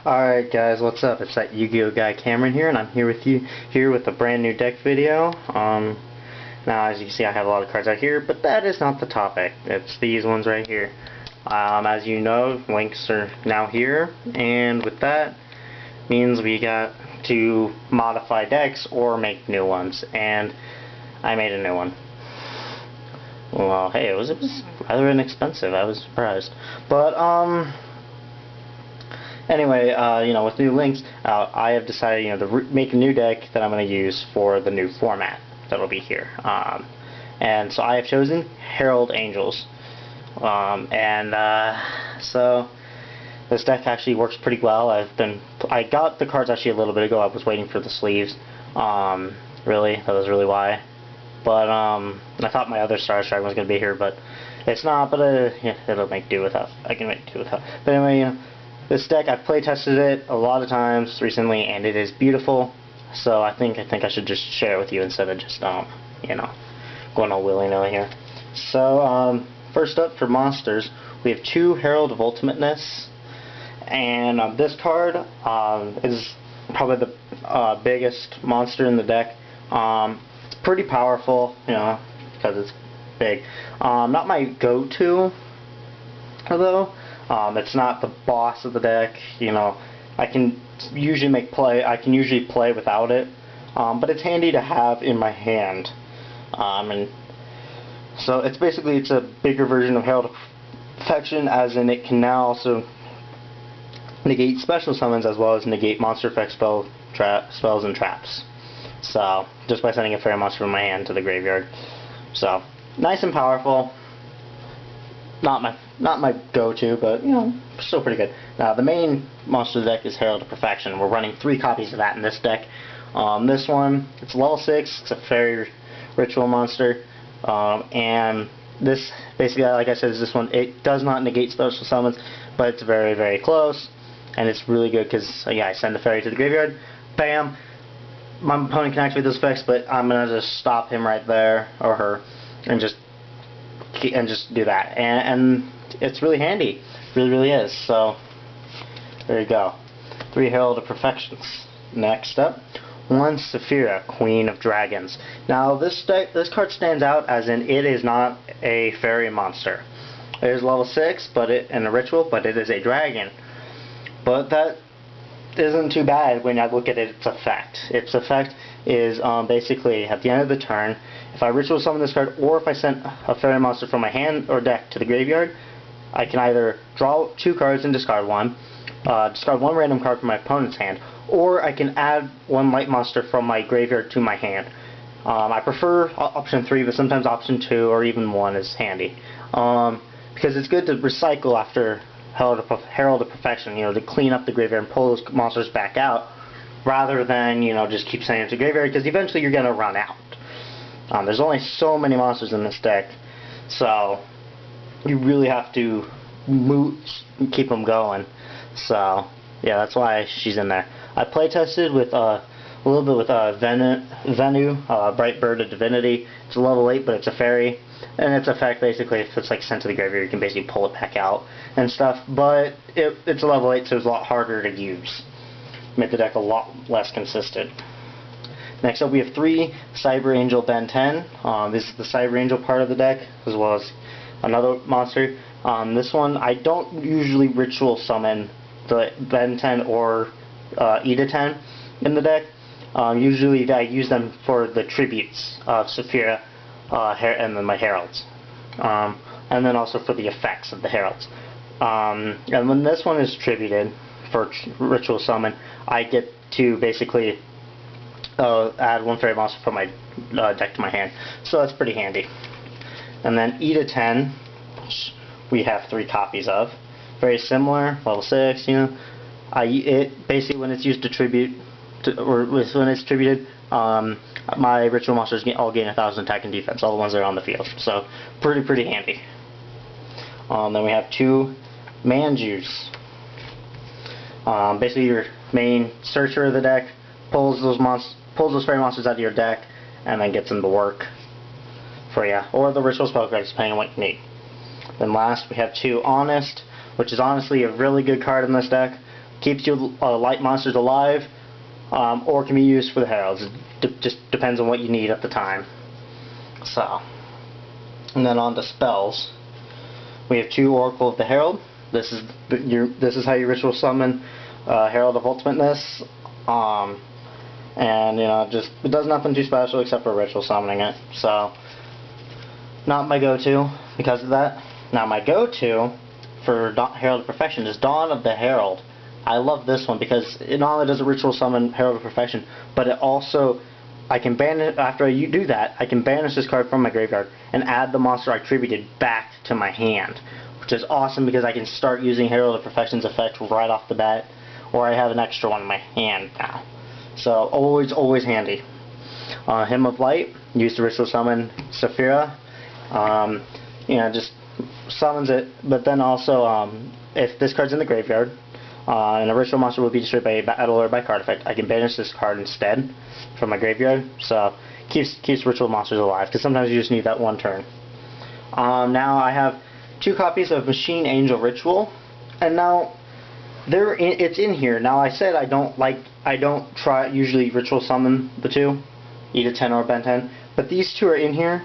Alright guys, what's up? It's that Yu-Gi-Oh guy Cameron here, and I'm here with you with a brand new deck video. Now as you can see I have a lot of cards out here, but that is not the topic. It's these ones right here. As you know, links are now here, and with that means we got to modify decks or make new ones, and I made a new one. Well, hey, it was rather inexpensive. I was surprised. But anyway, with new links, I have decided, to make a new deck that I'm going to use for the new format that will be here. And so I have chosen Herald-Angels. So this deck actually works pretty well. I got the cards actually a little bit ago. I was waiting for the sleeves. Really, that was really why. But I thought my other Star Dragon was going to be here, but it's not. But yeah, it'll make do without. I can make do without. But anyway, this deck, I've play tested it a lot of times recently, and it is beautiful. So I think I should just share it with you instead of just going all willy-nilly here. So first up for monsters, we have 2 Herald of Ultimateness, and this card is probably the biggest monster in the deck. It's pretty powerful, because it's big. Not my go-to, though. It's not the boss of the deck. I can usually play without it, but it's handy to have in my hand. And so it's a bigger version of Herald of Perfection, as in it can now also negate special summons as well as negate monster effect spells and traps. So just by sending a fairy monster from my hand to the graveyard. So nice and powerful. Not my go-to, but still pretty good. Now the main monster of the deck is Herald of Perfection. We're running 3 copies of that in this deck. This one, it's level 6. It's a fairy ritual monster, and this basically, like I said, is this one. It does not negate special summons, but it's very, very close, and it's really good because I send the fairy to the graveyard, bam. My opponent can activate those effects, but I'm gonna just stop him right there or her, and just do that, and it's really handy. Really, really is. So there you go. 3 Herald of Perfections. Next up, 1 Saphira, Queen of Dragons. Now this card stands out as in it is not a fairy monster. It is level 6, and a ritual, but it is a dragon. But that isn't too bad when I look at its effect. Its effect is basically at the end of the turn, if I ritual summon this card, or if I send a fairy monster from my hand or deck to the graveyard, I can either draw 2 cards and discard 1, discard 1 random card from my opponent's hand, or I can add 1 light monster from my graveyard to my hand. I prefer option 3, but sometimes option 2 or even 1 is handy, because it's good to recycle after Herald of Perfection, to clean up the graveyard and pull those monsters back out, rather than just keep sending them to the graveyard, because eventually you're going to run out. There's only so many monsters in this deck, so you really have to keep them going. So yeah, that's why she's in there. I play tested with a little bit with Venu, Bright Bird of Divinity. It's a level 8, but it's a fairy, and its effect basically, if it's sent to the graveyard, you can basically pull it back out and stuff. But it's a level 8, so it's a lot harder to use. Made the deck a lot less consistent. Next up, we have 3 Cyber Angel Ben 10. This is the Cyber Angel part of the deck, as well as another monster. This one, I don't usually ritual summon the Ben 10 or Ida 10 in the deck. Usually I use them for the tributes of Saphira and then my Heralds. And then also for the effects of the Heralds. And when this one is tributed for ritual summon, I get to basically add 1 fairy monster from my deck to my hand. So that's pretty handy. And then Ida 10, which we have 3 copies of. Very similar, level 6, it basically, when it's used to tribute, when it's tributed, my ritual monsters all gain 1,000 attack and defense, all the ones that are on the field. So pretty handy. Then we have 2 Manjus. Basically, your main searcher of the deck pulls those fairy monsters out of your deck, and then gets them to work for you, or the ritual spell cards, depending on what you need. Then last, we have 2 Honest, which is honestly a really good card in this deck, keeps your light monsters alive, or can be used for the heralds. It just depends on what you need at the time. So, and then on to spells. We have 2 Oracle of the Herald. This is how you ritual summon Herald of Ultimateness. And just it does nothing too special except for ritual summoning it. So, not my go-to because of that. Now my go-to for Herald of Perfection is Dawn of the Herald. I love this one because it not only does a ritual summon Herald of Perfection, but it also, I can banish, after I do that, I can banish this card from my graveyard and add the monster I tributed back to my hand, which is awesome because I can start using Herald of Perfection's effect right off the bat, or I have an extra one in my hand now. So always handy. Hymn of Light, used to ritual summon Saphira. Just summons it, but then also if this card's in the graveyard and a ritual monster will be destroyed by battle or by card effect, I can banish this card instead from my graveyard. So keeps ritual monsters alive because sometimes you just need that one turn. Now I have 2 copies of Machine Angel Ritual, and now it's in here. Now I said I don't try usually ritual summon the 2, either 10 or Ben 10, but these 2 are in here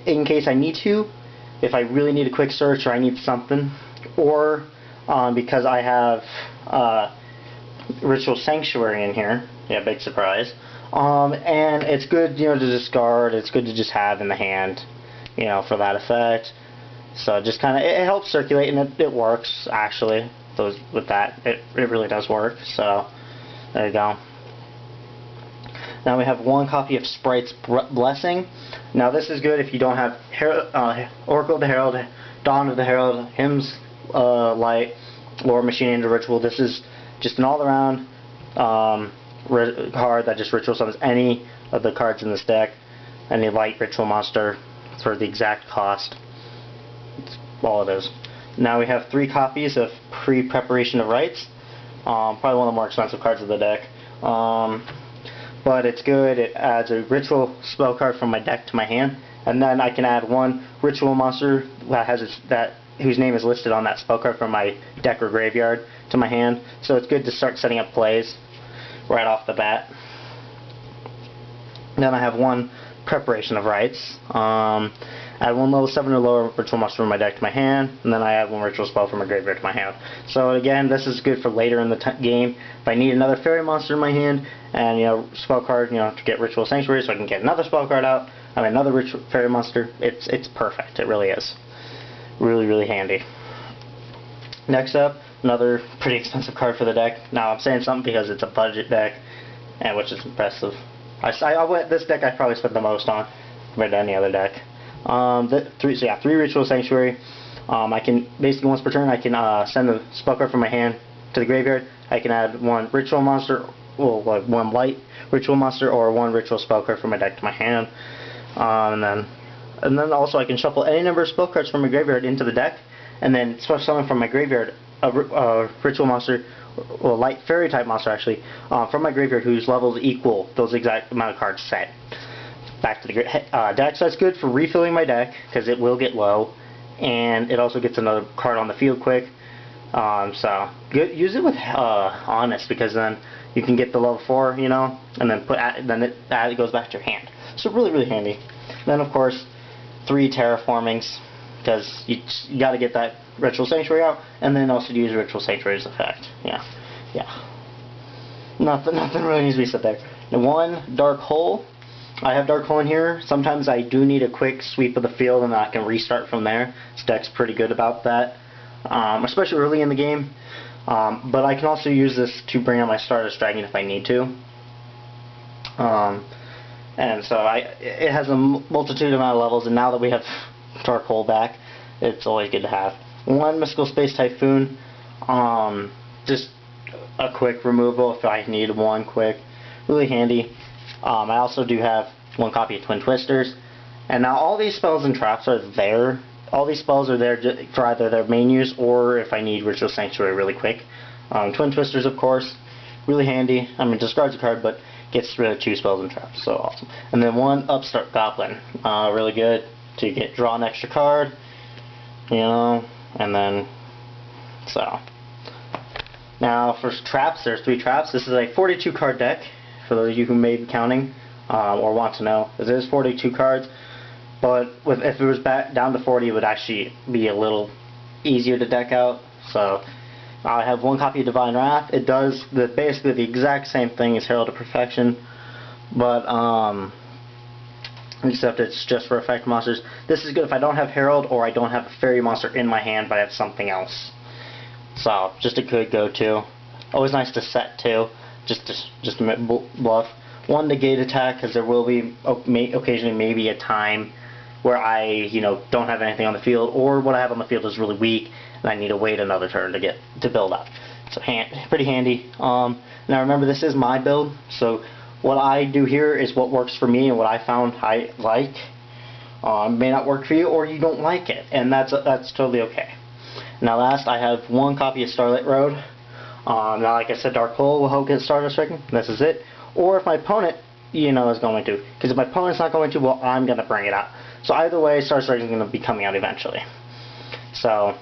in case I need to, if I really need a quick search or I need something, or because I have Ritual Sanctuary in here. Yeah, big surprise. And it's good, to discard. It's good to just have in the hand, for that effect. So just kind of, it helps circulate, and it works actually. With that, it really does work. So there you go. Now we have 1 copy of Sprite's Blessing. Now this is good if you don't have Oracle of the Herald, Dawn of the Herald, Hymns Light, or Machine Angel Ritual. This is just an all-around card that just ritual summons any of the cards in this deck, any light ritual monster for the exact cost. That's all it is. Now we have 3 copies of Pre-Preparation of Rites. Probably one of the more expensive cards of the deck. But it's good. It adds a ritual spell card from my deck to my hand, and then I can add 1 ritual monster whose name is listed on that spell card from my deck or graveyard to my hand. So it's good to start setting up plays right off the bat. Then I have 1 Preparation of Rites. Add 1 level 7 or lower ritual monster from my deck to my hand, and then I add 1 ritual spell from my graveyard to my hand. So again, this is good for later in the game. If I need another fairy monster in my hand, and spell card, to get Ritual Sanctuary, so I can get another spell card out, another ritual fairy monster. It's perfect. It really is. Really handy. Next up, another pretty expensive card for the deck. Now I'm saying something because it's a budget deck, and which is impressive. This deck I probably spent the most on compared to any other deck. 3 Ritual Sanctuary. I can basically once per turn I can send the spell card from my hand to the graveyard. I can add 1 ritual monster, well, 1 light ritual monster, or 1 ritual spell card from my deck to my hand. And then also I can shuffle any number of spell cards from my graveyard into the deck, and then special summon from my graveyard a ritual monster, well, light fairy type monster actually, from my graveyard whose levels equal those exact amount of cards set. Back to the deck, so that's good for refilling my deck because it will get low, and it also gets another card on the field quick. So good, use it with Honest, because then you can get the level 4, and then it goes back to your hand. So really handy. Then of course 3 Terraformings, because you got to get that Ritual Sanctuary out, and then also use Ritual Sanctuary's effect. Yeah. Nothing really needs to be set there. And 1 Dark Hole. I have Dark Hole in here. Sometimes I do need a quick sweep of the field, and then I can restart from there. This deck's pretty good about that, especially early in the game. But I can also use this to bring out my Stardust Dragon if I need to. And so it has a multitude amount of levels, and now that we have Dark Hole back, it's always good to have. 1 Mystical Space Typhoon. Just a quick removal if I need 1 quick. Really handy. I also do have 1 copy of Twin Twisters, and now all these spells and traps are there. All these spells are there for either their main use or if I need Ritual Sanctuary really quick. Twin Twisters, of course, really handy. Discards a card, but gets rid of 2 spells and traps, so awesome. And then 1 Upstart Goblin, really good to draw an extra card, and then so. Now for traps, there's 3 traps. This is a 42 card deck, for those of you who may be counting or want to know. This is 42 cards, but if it was back down to 40, it would actually be a little easier to deck out. So I have 1 copy of Divine Wrath. It does basically the exact same thing as Herald of Perfection, but except it's just for effect monsters. This is good if I don't have Herald or I don't have a fairy monster in my hand, but I have something else. So just a good go-to. Always nice to set too, just to bluff. 1 negate attack, because there will be occasionally maybe a time where I don't have anything on the field, or what I have on the field is really weak and I need to wait another turn to build up. So pretty handy. Now remember, this is my build, so what I do here is what works for me and what I found I like. May not work for you, or you don't like it, and that's totally okay. Now last, I have 1 copy of Starlight Road. Now like I said, Dark Hole will help get Stardust Stricken. This is it. Or if my opponent, is going to. Because if my opponent's not going to, well, I'm going to bring it out. So either way, Stardust Stricken is going to be coming out eventually. So,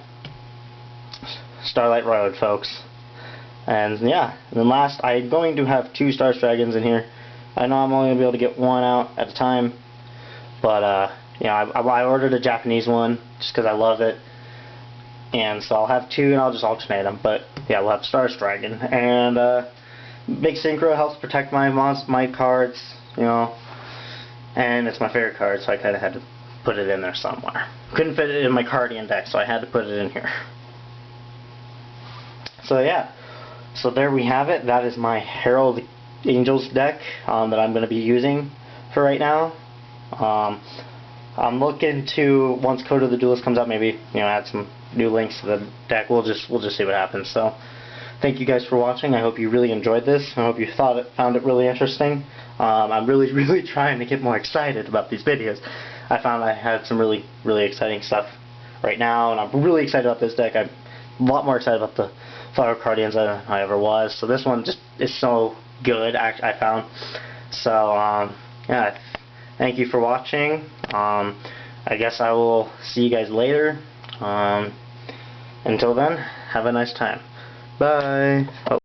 Starlight Road, folks. And yeah, and then last, I'm going to have 2 Stardust Dragons in here. I know I'm only going to be able to get 1 out at a time. But, I ordered a Japanese one just because I love it. And so I'll have 2 and I'll just alternate them. But yeah, we'll have Stardust Dragon. And Big Synchro helps protect my cards, and it's my favorite card, so I kind of had to put it in there somewhere. Couldn't fit it in my Cardian deck, so I had to put it in here. So yeah, so there we have it. That is my Herald-Angels deck that I'm going to be using for right now. I'm looking to, once Code of the Duelist comes out, maybe add some new links to the deck. We'll just see what happens. So thank you guys for watching. I hope you really enjoyed this. I hope you found it really interesting. I'm really trying to get more excited about these videos. I found I had some really exciting stuff right now, and I'm really excited about this deck. I'm a lot more excited about the Flower Guardians than I ever was. So this one just is so good, I found. So yeah, thank you for watching. I guess I will see you guys later. Until then, have a nice time. Bye. Oh.